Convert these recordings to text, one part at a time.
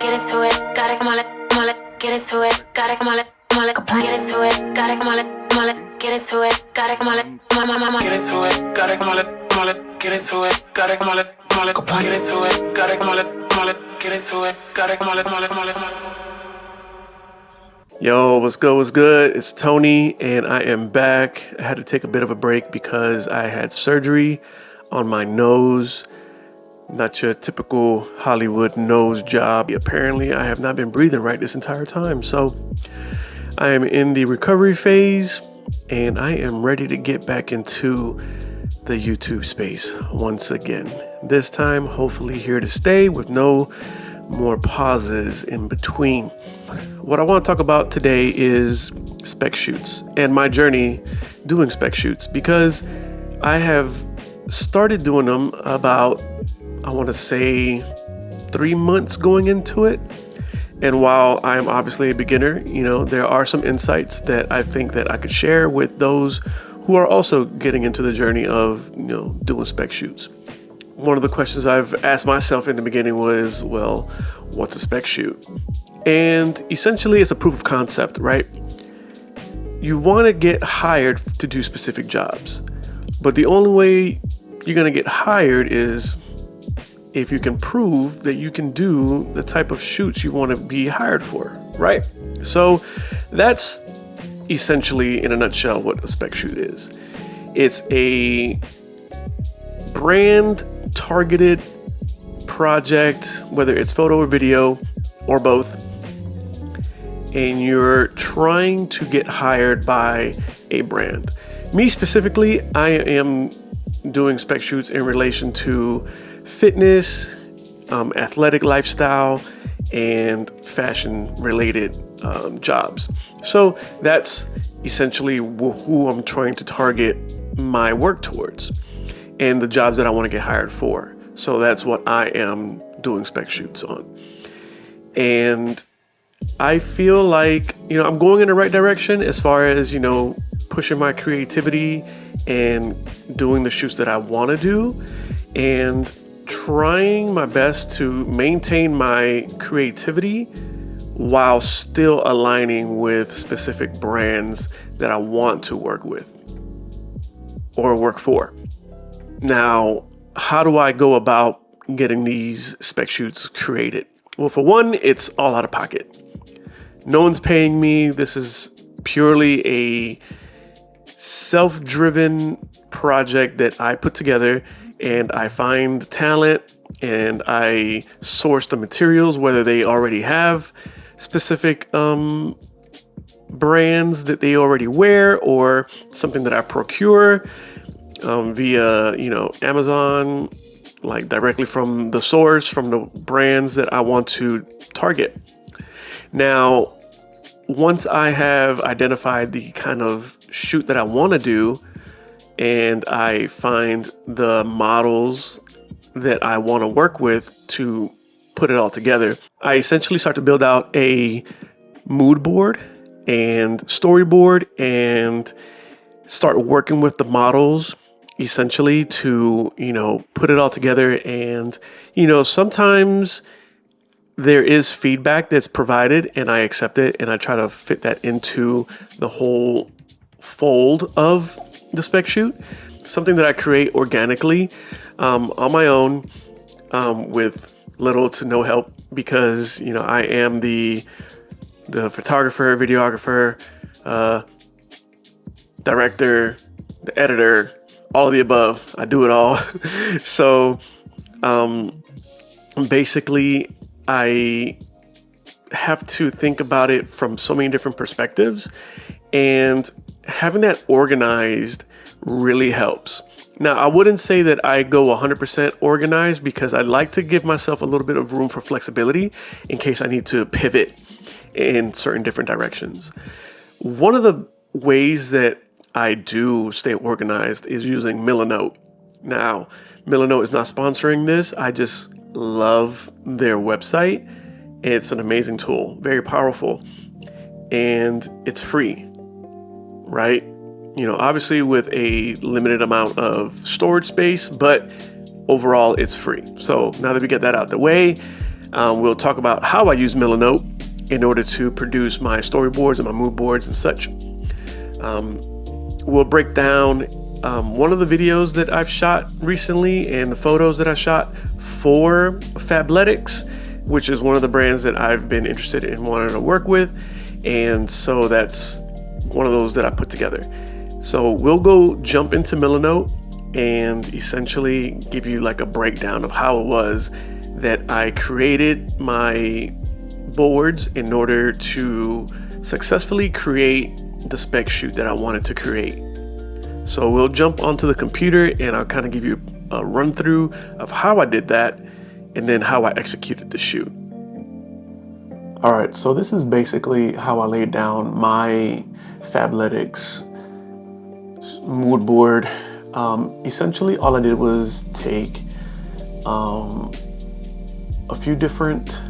get into it, gotta come on it, get into it, gotta come on it, get into it, gotta come on it, get into it, gotta come on it, get into it, gotta come on it, get into it, gotta come on it, get into it, gotta come on it, get into it, gotta come on it. Yo, what's good? What's good? It's Tony, and I am back. I had to take a bit of a break because I had surgery on my nose. Not your typical Hollywood nose job. Apparently, I have not been breathing right this entire time. So I am in the recovery phase, and I am ready to get back into the YouTube space once again. This time, hopefully here to stay with no more pauses in between. What I want to talk about today is spec shoots and my journey doing spec shoots, because I have started doing them about, I want to say 3 months going into it. And while I'm obviously a beginner, there are some insights that I think that I could share with those who are also getting into the journey of, doing spec shoots. One of the questions I've asked myself in the beginning was, well, what's a spec shoot? And essentially it's a proof of concept, right? You want to get hired to do specific jobs, but the only way you're going to get hired is if you can prove that you can do the type of shoots you want to be hired for, right? So that's essentially, in a nutshell, what a spec shoot is. It's a brand targeted project, whether it's photo or video or both, and you're trying to get hired by a brand. Me specifically, I am doing spec shoots in relation to fitness, athletic lifestyle, and fashion related jobs. So that's essentially who I'm trying to target my work towards and the jobs that I want to get hired for. So that's what I am doing spec shoots on. And I feel like, I'm going in the right direction as far as, pushing my creativity and doing the shoots that I want to do, and trying my best to maintain my creativity while still aligning with specific brands that I want to work with or work for. Now, how do I go about getting these spec shoots created? Well, for one, it's all out of pocket. No one's paying me. This is purely a self-driven project that I put together, and I find talent and I source the materials, whether they already have specific brands that they already wear or something that I procure via, Amazon, like directly from the source, from the brands that I want to target. Now, once I have identified the kind of shoot that I want to do, and I find the models that I want to work with to put it all together, I essentially start to build out a mood board and storyboard and start working with the models essentially to, put it all together. And, sometimes there is feedback that's provided and I accept it and I try to fit that into the whole fold of the spec shoot. Something that I create organically on my own with little to no help, because, I am the photographer, videographer, director, the editor, all of the above. I do it all. So basically, I have to think about it from so many different perspectives, and having that organized really helps. Now, I wouldn't say that I go 100% organized, because I like to give myself a little bit of room for flexibility in case I need to pivot in certain different directions. One of the ways that I do stay organized is using Milanote. Now, Milanote is not sponsoring this. I just love their website. It's an amazing tool, very powerful, and it's free, right? Obviously with a limited amount of storage space, but overall it's free. So now that we get that out the way, We'll talk about how I use Milanote in order to produce my storyboards and my mood boards and such. We'll break down one of the videos that I've shot recently and the photos that I shot for Fabletics, which is one of the brands that I've been interested in wanting to work with. And so that's one of those that I put together. So we'll go jump into Milanote and essentially give you like a breakdown of how it was that I created my boards in order to successfully create the spec shoot that I wanted to create. So we'll jump onto the computer and I'll kind of give you a run through of how I did that and then how I executed the shoot. All right, so this is basically how I laid down my Fabletics mood board. Essentially all I did was take a few different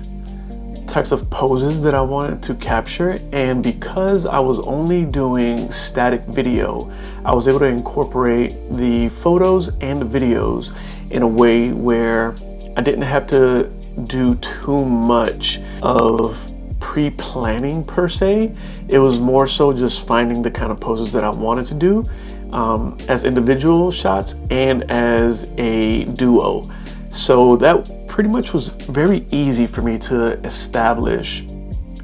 types of poses that I wanted to capture, and because I was only doing static video, I was able to incorporate the photos and the videos in a way where I didn't have to do too much of pre-planning per se. It was more so just finding the kind of poses that I wanted to do as individual shots and as a duo. So that pretty much was very easy for me to establish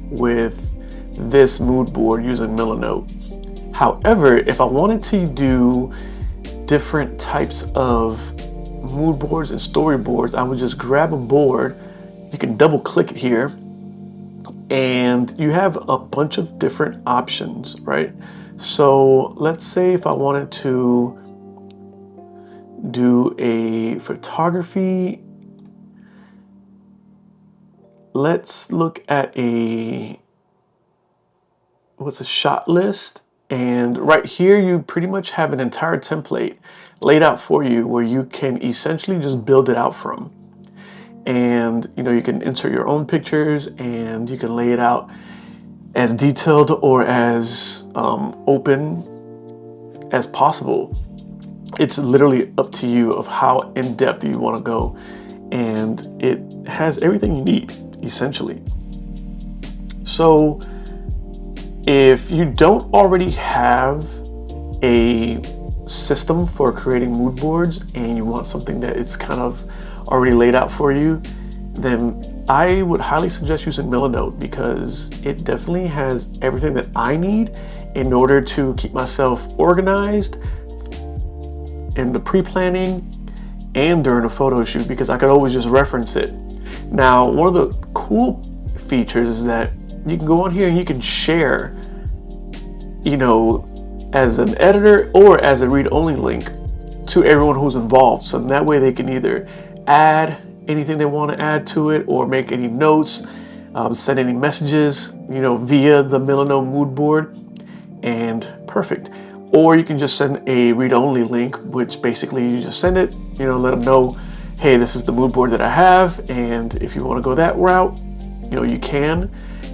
with this mood board using Milanote. However, if I wanted to do different types of mood boards and storyboards, I would just grab a board. You can double click it here and you have a bunch of different options, right? So let's say if I wanted to do a photography, let's look at what's a shot list, and right here you pretty much have an entire template laid out for you where you can essentially just build it out from. And you can insert your own pictures and you can lay it out as detailed or as open as possible. It's literally up to you of how in depth you want to go, and it has everything you need essentially. So if you don't already have a system for creating mood boards and you want something that it's kind of already laid out for you, then I would highly suggest using Milanote, because it definitely has everything that I need in order to keep myself organized in the pre-planning and during a photo shoot, because I could always just reference it. Now, one of the cool features is that you can go on here and you can share, as an editor or as a read-only link to everyone who's involved. So that way they can either add anything they want to add to it or make any notes, send any messages, via the Milanote mood board, and perfect. Or you can just send a read-only link, which basically you just send it, let them know, hey, this is the mood board that I have, and if you want to go that route, you can,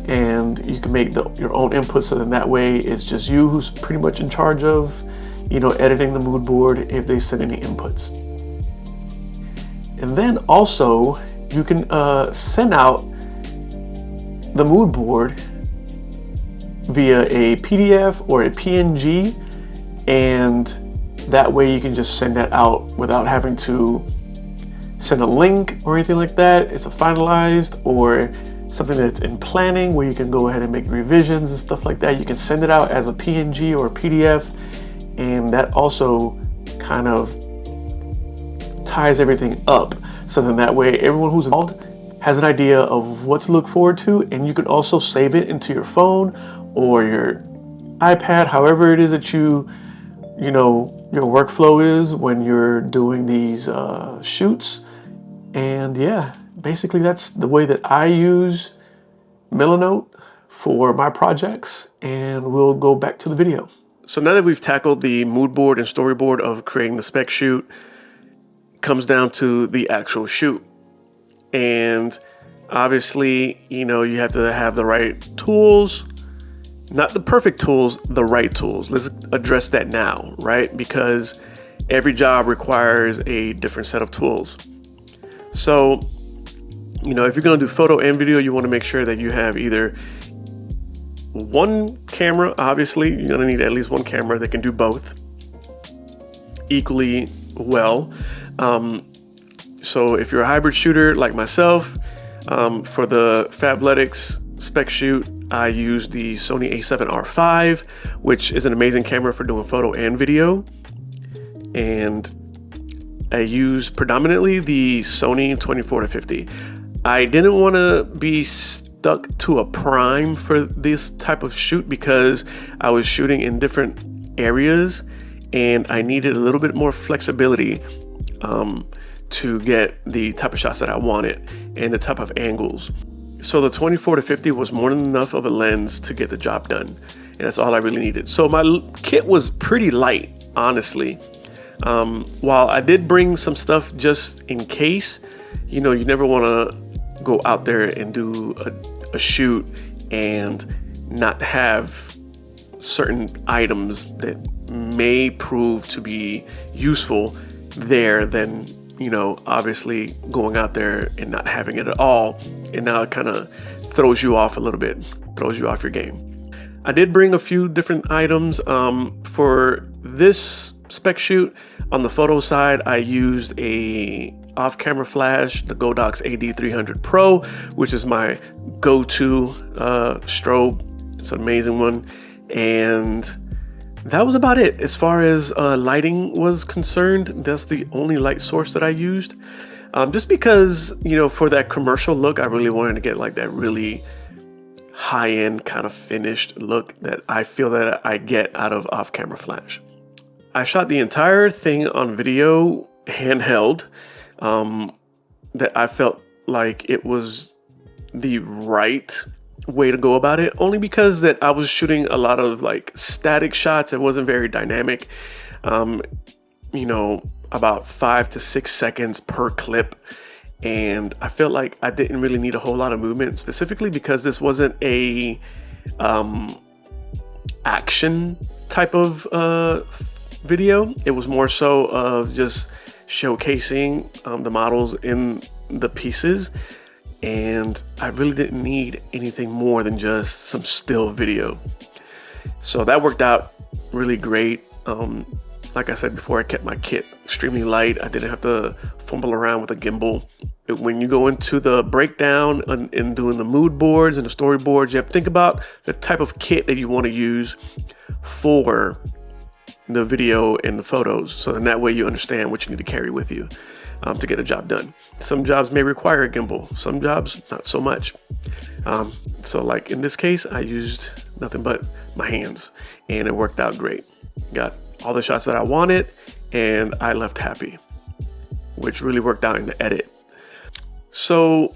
and you can make your own input, so then that way it's just you who's pretty much in charge of, editing the mood board if they send any inputs. And then also, you can send out the mood board via a PDF or a PNG, and that way you can just send that out without having to send a link or anything like that. It's a finalized or something that's in planning where you can go ahead and make revisions and stuff like that. You can send it out as a PNG or a PDF, and that also kind of ties everything up. So then that way everyone who's involved has an idea of what to look forward to, and you can also save it into your phone or your iPad, however it is that your workflow is when you're doing these shoots. And yeah, basically that's the way that I use Milanote for my projects, and we'll go back to the video. So now that we've tackled the mood board and storyboard of creating the spec shoot, it comes down to the actual shoot. And obviously, you have to have the right tools, not the perfect tools, the right tools. Let's address that now, right? Because every job requires a different set of tools. So if you're going to do photo and video, you want to make sure that you have either one camera. Obviously, you're going to need at least one camera that can do both equally well. So if you're a hybrid shooter like myself, for the Fabletics spec shoot, I used the Sony a7R5, which is an amazing camera for doing photo and video. And I used predominantly the Sony 24-50. I didn't want to be stuck to a prime for this type of shoot because I was shooting in different areas and I needed a little bit more flexibility to get the type of shots that I wanted and the type of angles. So the 24-50 was more than enough of a lens to get the job done, and that's all I really needed. So my kit was pretty light, honestly. While I did bring some stuff just in case, you never want to go out there and do a shoot and not have certain items that may prove to be useful there, then obviously going out there and not having it at all, and now it kind of throws you off a little bit, throws you off your game. I did bring a few different items for this spec shoot. On the photo side, I used a off-camera flash, the Godox AD300 Pro, which is my go-to strobe. It's an amazing one, and that was about it. As far as lighting was concerned, that's the only light source that I used. Just because, for that commercial look, I really wanted to get like that really high-end kind of finished look that I feel that I get out of off-camera flash. I shot the entire thing on video handheld. That I felt like it was the right way to go about it, only because that I was shooting a lot of like static shots. It wasn't very dynamic, about 5 to 6 seconds per clip, and I felt like I didn't really need a whole lot of movement, specifically because this wasn't a action type of video. It was more so of just showcasing the models in the pieces, and I really didn't need anything more than just some still video. So that worked out really great. Like I said before, I kept my kit extremely light. I didn't have to fumble around with a gimbal. When you go into the breakdown and doing the mood boards and the storyboards, you have to think about the type of kit that you want to use for the video and the photos, so then that way you understand what you need to carry with you to get a job done. Some jobs may require a gimbal, some jobs not so much. So like in this case, I used nothing but my hands, and it worked out great. Got all the shots that I wanted, and I left happy, which really worked out in the edit. So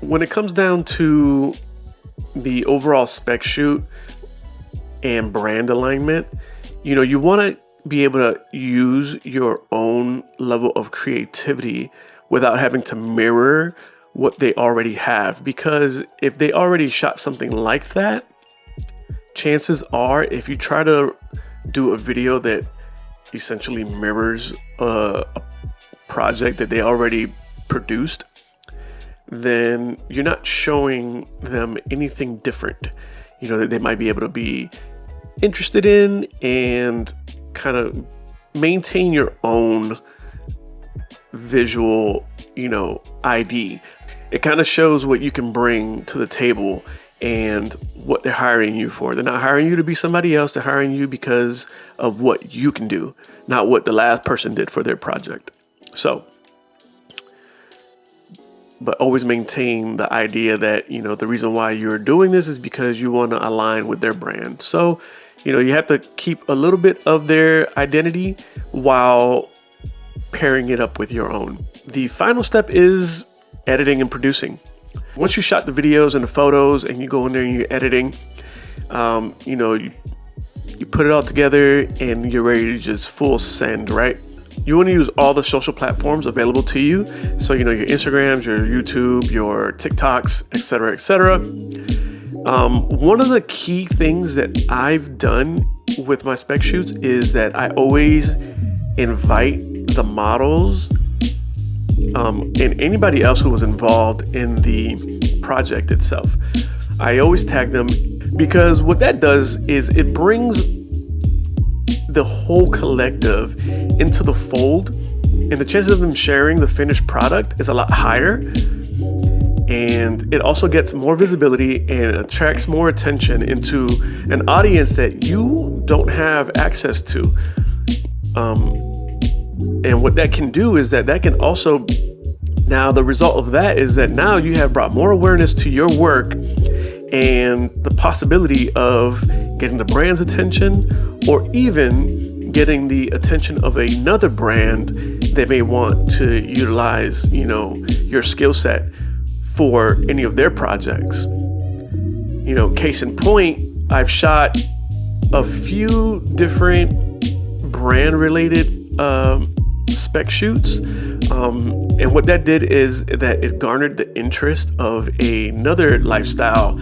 when it comes down to the overall spec shoot and brand alignment, you want to be able to use your own level of creativity without having to mirror what they already have. Because if they already shot something like that, chances are if you try to do a video that essentially mirrors a project that they already produced, then you're not showing them anything different, that they might be able to be interested in, and kind of maintain your own visual, ID. It kind of shows what you can bring to the table and what they're hiring you for. They're not hiring you to be somebody else. They're hiring you because of what you can do, not what the last person did for their project. So, but always maintain the idea that, the reason why you're doing this is because you want to align with their brand. So, you have to keep a little bit of their identity while pairing it up with your own. The final step is editing and producing. Once you shot the videos and the photos and you go in there and you're editing, you put it all together and you're ready to just full send, right? You want to use all the social platforms available to you. So, your Instagrams, your YouTube, your TikToks, etc., etc. One of the key things that I've done with my spec shoots is that I always invite the models and anybody else who was involved in the project itself. I always tag them because what that does is it brings the whole collective into the fold, and the chances of them sharing the finished product is a lot higher. And it also gets more visibility and attracts more attention into an audience that you don't have access to. And what that can do is that can also, now the result of that is that now you have brought more awareness to your work and the possibility of getting the brand's attention, or even getting the attention of another brand that may want to utilize, your skill set for any of their projects. Case in point, I've shot a few different brand related spec shoots. And what that did is that it garnered the interest of another lifestyle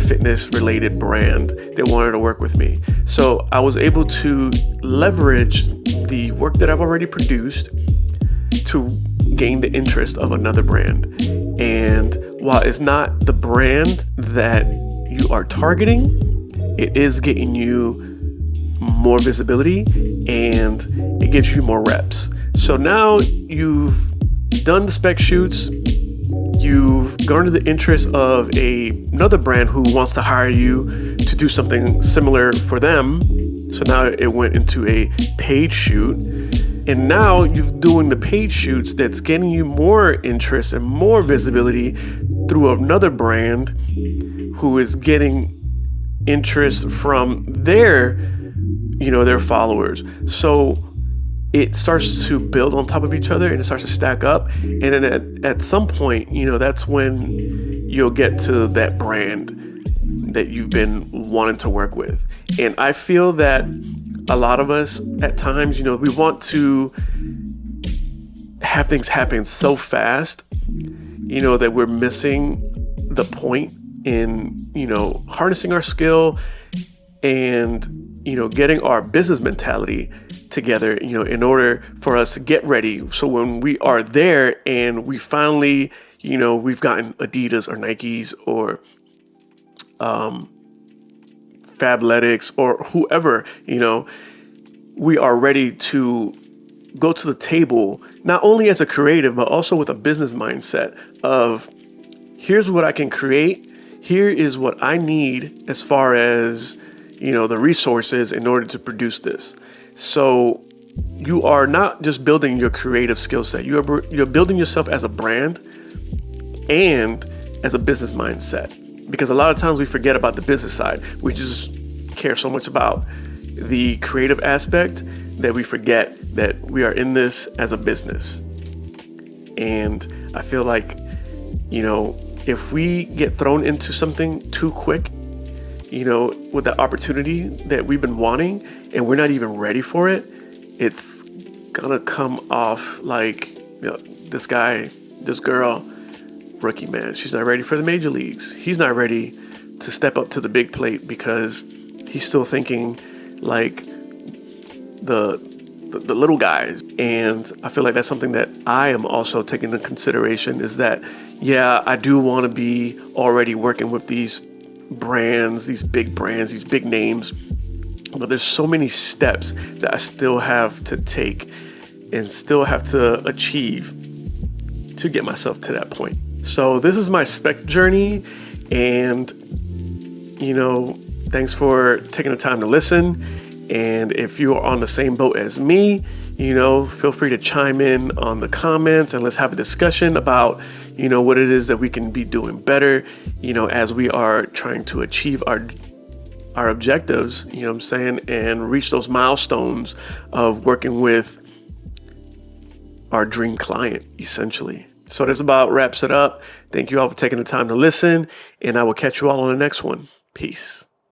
fitness related brand that wanted to work with me. So I was able to leverage the work that I've already produced to gain the interest of another brand. And while it's not the brand that you are targeting, it is getting you more visibility and it gives you more reps. So now you've done the spec shoots, you've garnered the interest of another brand who wants to hire you to do something similar for them. So now it went into a paid shoot. And now you're doing the paid shoots that's getting you more interest and more visibility through another brand who is getting interest from their followers. So it starts to build on top of each other and it starts to stack up. And then at some point, that's when you'll get to that brand that you've been wanting to work with. And I feel that a lot of us at times, we want to have things happen so fast, that we're missing the point in, harnessing our skill and, getting our business mentality together, in order for us to get ready. So when we are there and we finally, we've gotten Adidas or Nikes or Fabletics or whoever, we are ready to go to the table, not only as a creative, but also with a business mindset of here's what I can create. Here is what I need as far as, the resources in order to produce this. So you are not just building your creative skill set. You're building yourself as a brand and as a business mindset. Because a lot of times we forget about the business side. We just care so much about the creative aspect that we forget that we are in this as a business. And I feel like, if we get thrown into something too quick, with the opportunity that we've been wanting and we're not even ready for it, it's gonna come off like, this guy, this girl, rookie man, she's not ready for the major leagues. He's not ready to step up to the big plate because he's still thinking like the little guys. And I feel like that's something that I am also taking into consideration, is that, I do want to be already working with these brands, these big names, but there's so many steps that I still have to take and still have to achieve to get myself to that point. So this is my spec journey, and thanks for taking the time to listen. And if you are on the same boat as me, feel free to chime in on the comments and let's have a discussion about, what it is that we can be doing better, as we are trying to achieve our objectives, and reach those milestones of working with our dream client, essentially. So this about wraps it up. Thank you all for taking the time to listen, and I will catch you all on the next one. Peace.